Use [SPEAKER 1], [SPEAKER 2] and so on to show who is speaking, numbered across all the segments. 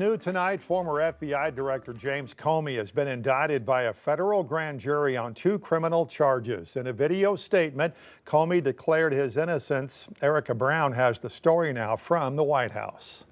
[SPEAKER 1] New tonight, former FBI Director James Comey has been indicted by a federal grand jury on 2 criminal charges. In a video statement, Comey declared his innocence. Erica Brown has the story now from the White House.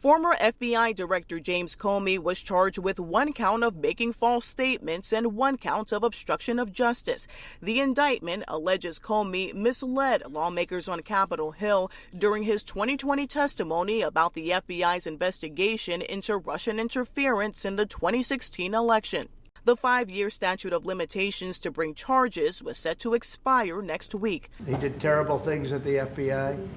[SPEAKER 2] Former FBI Director James Comey was charged with 1 count of making false statements and 1 count of obstruction of justice. The indictment alleges Comey misled lawmakers on Capitol Hill during his 2020 testimony about the FBI's investigation into Russian interference in the 2016 election. The 5-year statute of limitations to bring charges was set to expire next week.
[SPEAKER 3] He did terrible things at the FBI,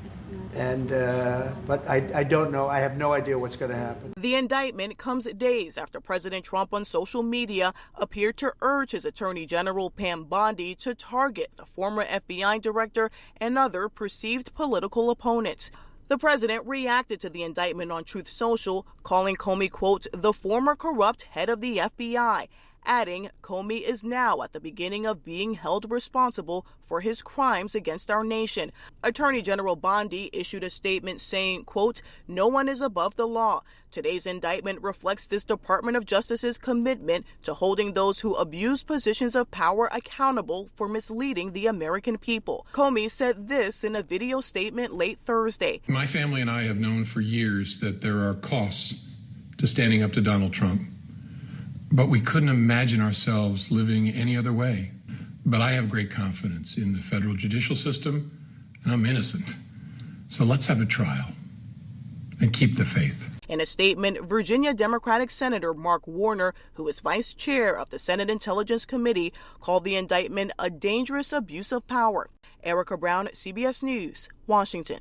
[SPEAKER 3] but I don't know. I have no idea what's going to happen.
[SPEAKER 2] The indictment comes days after President Trump on social media appeared to urge his Attorney General Pam Bondi to target the former FBI director and other perceived political opponents. The president reacted to the indictment on Truth Social, calling Comey, quote, the former corrupt head of the FBI, adding Comey is now at the beginning of being held responsible for his crimes against our nation. Attorney General Bondi issued a statement saying, quote, no one is above the law. Today's indictment reflects this Department of Justice's commitment to holding those who abuse positions of power accountable for misleading the American people. Comey said this in a video statement late Thursday.
[SPEAKER 4] My family and I have known for years that there are costs to standing up to Donald Trump. But we couldn't imagine ourselves living any other way. But I have great confidence in the federal judicial system, and I'm innocent. So let's have a trial and keep the faith.
[SPEAKER 2] In a statement, Virginia Democratic Senator Mark Warner, who is vice chair of the Senate Intelligence Committee, called the indictment a dangerous abuse of power. Erica Brown, CBS News, Washington.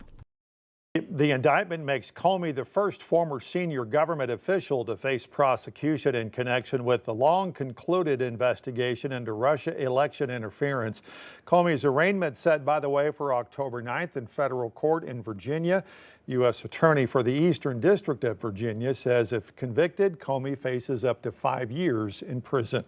[SPEAKER 1] The indictment makes Comey the first former senior government official to face prosecution in connection with the long-concluded investigation into Russia election interference. Comey's arraignment set, by the way, for October 9th in federal court in Virginia. U.S. Attorney for the Eastern District of Virginia says if convicted, Comey faces up to 5 years in prison.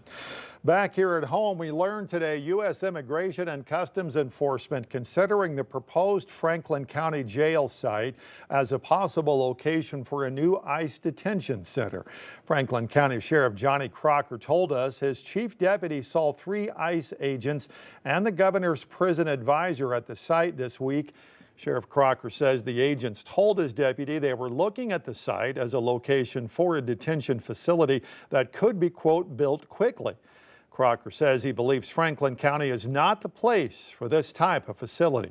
[SPEAKER 1] Back here at home, we learned today U.S. Immigration and Customs Enforcement considering the proposed Franklin County jail site as a possible location for a new ICE detention center. Franklin County Sheriff Johnny Crocker told us his chief deputy saw 3 ICE agents and the governor's prison advisor at the site this week. Sheriff Crocker says the agents told his deputy they were looking at the site as a location for a detention facility that could be, quote, built quickly. Crocker says he believes Franklin County is not the place for this type of facility.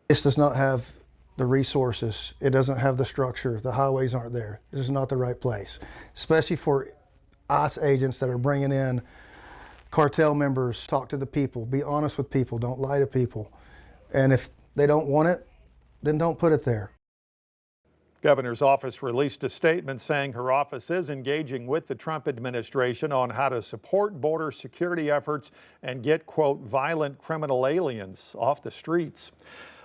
[SPEAKER 5] This does not have the resources. It doesn't have the structure. The highways aren't there. This is not the right place, especially for ICE agents that are bringing in cartel members. Talk to the people. Be honest with people. Don't lie to people. And if they don't want it, then don't put it there.
[SPEAKER 1] Governor's office released a statement saying her office is engaging with the Trump administration on how to support border security efforts and get, quote, violent criminal aliens off the streets.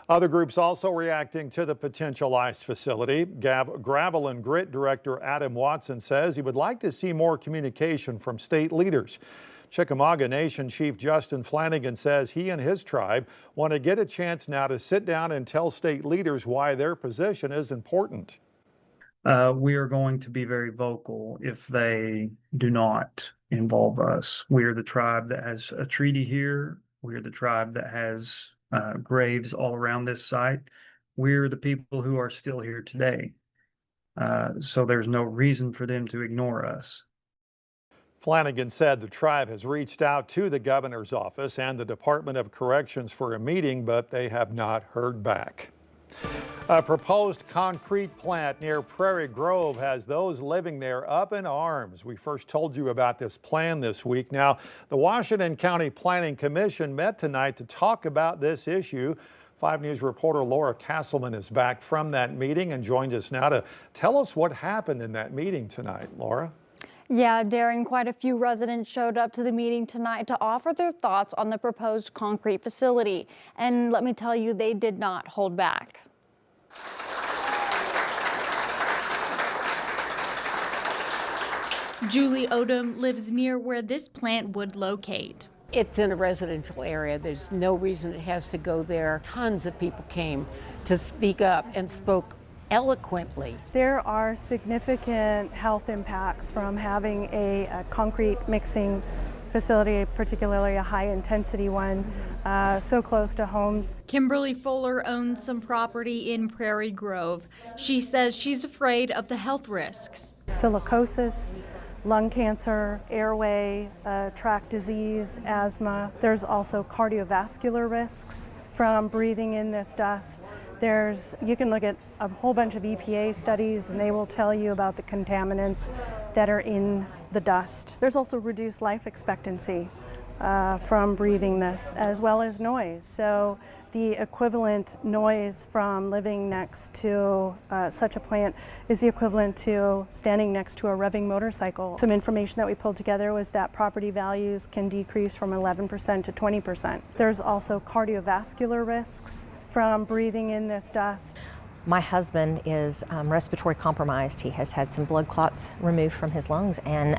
[SPEAKER 1] Other groups also reacting to the potential ICE facility. Gravel and Grit Director Adam Watson says he would like to see more communication from state leaders. Chickamauga Nation Chief Justin Flanagan says he and his tribe want to get a chance now to sit down and tell state leaders why their position is important.
[SPEAKER 6] We are going to be very vocal if they do not involve us. We are the tribe that has a treaty here. We are the tribe that has graves all around this site. We're the people who are still here today. So there's no reason for them to ignore us.
[SPEAKER 1] Flanagan said the tribe has reached out to the governor's office and the Department of Corrections for a meeting, but they have not heard back. A proposed concrete plant near Prairie Grove has those living there up in arms. We first told you about this plan this week. Now, the Washington County Planning Commission met tonight to talk about this issue. 5 News reporter Laura Castleman is back from that meeting and joins us now to tell us what happened in that meeting tonight. Laura?
[SPEAKER 7] Yeah, Darren, quite a few residents showed up to the meeting tonight to offer their thoughts on the proposed concrete facility. And let me tell you, they did not hold back.
[SPEAKER 8] Julie Odom lives near where this plant would locate.
[SPEAKER 9] It's in a residential area. There's no reason it has to go there. Tons of people came to speak up and spoke eloquently.
[SPEAKER 10] There are significant health impacts from having a concrete mixing facility, particularly a high-intensity one, so close to homes.
[SPEAKER 8] Kimberly Fuller owns some property in Prairie Grove. She says she's afraid of the health risks.
[SPEAKER 10] Silicosis, lung cancer, airway, tract disease, asthma. There's also cardiovascular risks from breathing in this dust. You can look at a whole bunch of EPA studies and they will tell you about the contaminants that are in the dust. There's also reduced life expectancy from breathing this, as well as noise. So the equivalent noise from living next to such a plant is the equivalent to standing next to a revving motorcycle. Some information that we pulled together was that property values can decrease from 11% to 20%. There's also cardiovascular risks from breathing in this dust.
[SPEAKER 11] My husband is respiratory compromised. He has had some blood clots removed from his lungs, and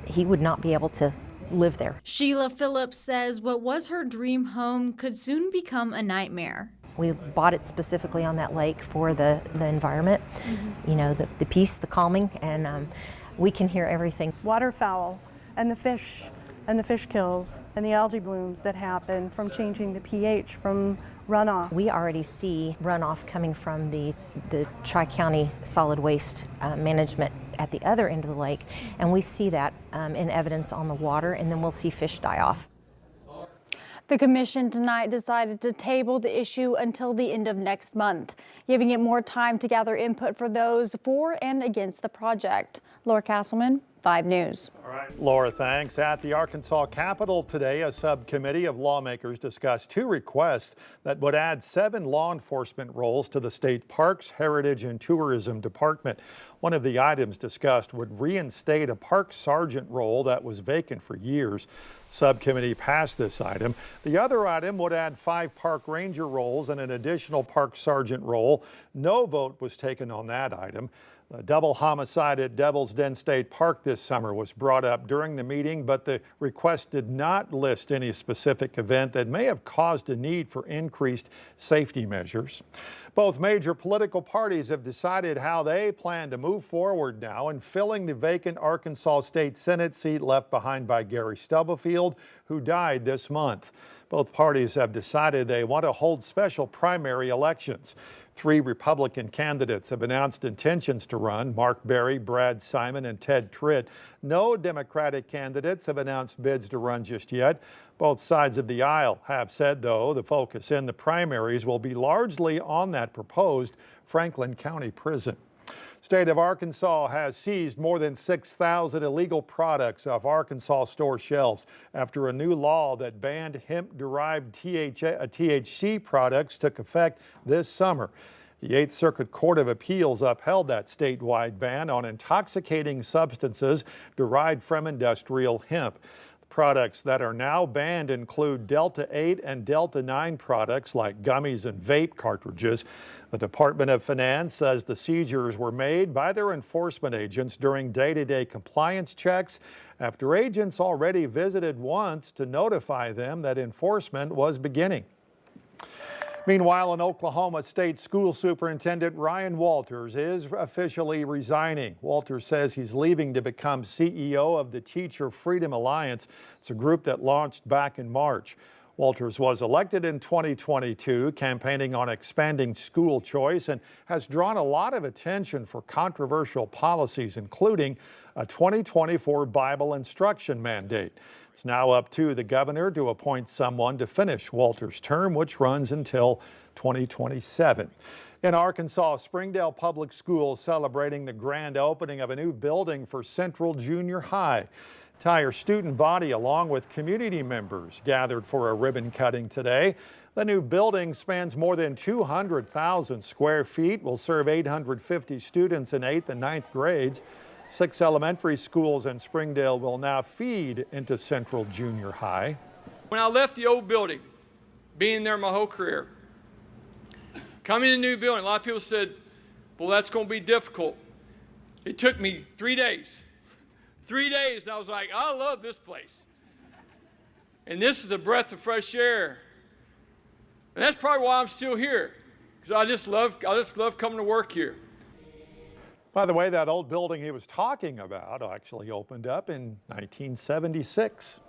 [SPEAKER 11] he would not be able to live there.
[SPEAKER 8] Sheila Phillips says what was her dream home could soon become a nightmare.
[SPEAKER 11] We bought it specifically on that lake for the environment, you know, the peace, the calming, and we can hear everything.
[SPEAKER 10] Waterfowl and the fish kills and the algae blooms that happen from changing the pH from runoff.
[SPEAKER 11] We already see runoff coming from the Tri-County solid waste management at the other end of the lake, and we see that in evidence on the water, and then we'll see fish die off.
[SPEAKER 7] The commission tonight decided to table the issue until the end of next month, giving it more time to gather input for those for and against the project. Laura Castleman, 5 News.
[SPEAKER 1] All right, Laura, thanks. At the Arkansas Capitol today, a subcommittee of lawmakers discussed 2 requests that would add 7 law enforcement roles to the state Parks, Heritage, and Tourism Department. One of the items discussed would reinstate a park sergeant role that was vacant for years. Subcommittee passed this item. The other item would add 5 park ranger roles and an additional park sergeant role. No vote was taken on that item. A double homicide at Devil's Den State Park this summer was brought up during the meeting, but the request did not list any specific event that may have caused a need for increased safety measures. Both major political parties have decided how they plan to move forward now in filling the vacant Arkansas State Senate seat left behind by Gary Stubblefield, who died this month. Both parties have decided they want to hold special primary elections. 3 Republican candidates have announced intentions to run: Mark Berry, Brad Simon, and Ted Tritt. No Democratic candidates have announced bids to run just yet. Both sides of the aisle have said, though, the focus in the primaries will be largely on that proposed Franklin County prison. State of Arkansas has seized more than 6,000 illegal products off Arkansas store shelves after a new law that banned hemp-derived THC products took effect this summer. The 8th Circuit Court of Appeals upheld that statewide ban on intoxicating substances derived from industrial hemp. Products that are now banned include Delta 8 and Delta 9 products like gummies and vape cartridges. The Department of Finance says the seizures were made by their enforcement agents during day-to-day compliance checks after agents already visited once to notify them that enforcement was beginning. Meanwhile, in Oklahoma State School Superintendent Ryan Walters is officially resigning. Walters says he's leaving to become CEO of the Teacher Freedom Alliance. It's a group that launched back in March. Walters was elected in 2022, campaigning on expanding school choice, and has drawn a lot of attention for controversial policies, including a 2024 Bible instruction mandate. It's now up to the governor to appoint someone to finish Walters' term, which runs until 2027. In Arkansas, Springdale Public Schools celebrating the grand opening of a new building for Central Junior High. Entire student body, along with community members, gathered for a ribbon cutting today. The new building spans more than 200,000 square feet, will serve 850 students in 8th and 9th grades. 6 elementary schools in Springdale will now feed into Central Junior High.
[SPEAKER 12] When I left the old building, being there my whole career, coming to the new building, a lot of people said, well, that's going to be difficult. It took me 3 days. 3 days, and I was like, I love this place. And this is a breath of fresh air. And that's probably why I'm still here, because I just love coming to work here.
[SPEAKER 1] By the way, that old building he was talking about actually opened up in 1976.